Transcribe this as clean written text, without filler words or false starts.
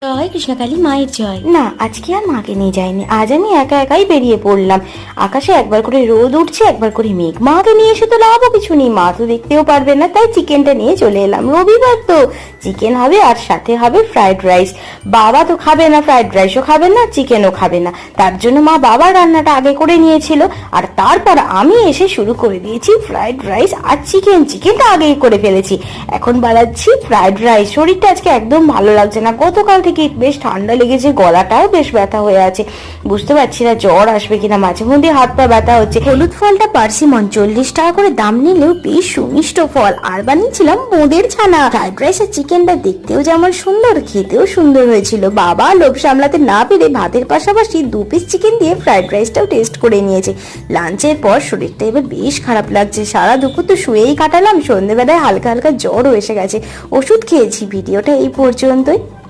জয় কৃষ্ণকালী মায়ের জয়। না, আজকে আর মাকে নিয়ে যাইনি। আজ আমি একা একাই বেরিয়ে পড়লাম। আকাশে একবার করে রোদ উঠছে, একবার করে মেঘ। মাকে নিয়ে এসে তো লাভও কিছু নেই, মা তো দেখতেও পারবে না, তাই চিকেনটা নিয়ে চলে এলাম। রবিবার তো চিকেন হবে, আর সাথে হবে ফ্রাইড রাইস। বাবা তো খাবে না, ফ্রাইড রাইসও খাবে না, চিকেনও খাবে না, তার জন্য মা বাবার রান্নাটা আগে করে নিয়েছিল, আর তারপর আমি এসে শুরু করে দিয়েছি ফ্রাইড রাইস আর চিকেনটা আগেই করে ফেলেছি। এখন বানাচ্ছি ফ্রাইড রাইস। শরীরটা আজকে একদম ভালো লাগছে না, গতকাল থেকে বেশ ঠান্ডা লেগেছে, গলাটাও বেশ ব্যথা হয়ে আছে। বুঝতে পারছি না জ্বর আসবে কিনা, মাঝে মধ্যে হাত পা ব্যথা হচ্ছে। হলুদ ফলটা পার্সিমন 40 টাকা করে দাম নিলেও বেশ সুমিষ্ট ফল। আর বানিয়েছিলাম বোঁদের ছানা। ফ্রাইড রাইস আর চিকেনটা দেখতেও যেমন সুন্দর, খেতেও সুন্দর হয়েছিল। বাবা লোভ সামলাতে না পেরে ভাতের পাশাপাশি 2 পিস চিকেন দিয়ে ফ্রাইড রাইসটাও টেস্ট করে নিয়েছে। লাঞ্চের পর শরীরটা এবার বেশ খারাপ লাগছে। সারা দুপুর তো শুয়েই কাটালাম, সন্ধ্যেবেলায় হালকা হালকা জ্বরও এসে গেছে, ওষুধ খেয়েছি। ভিডিওটা এই পর্যন্তই।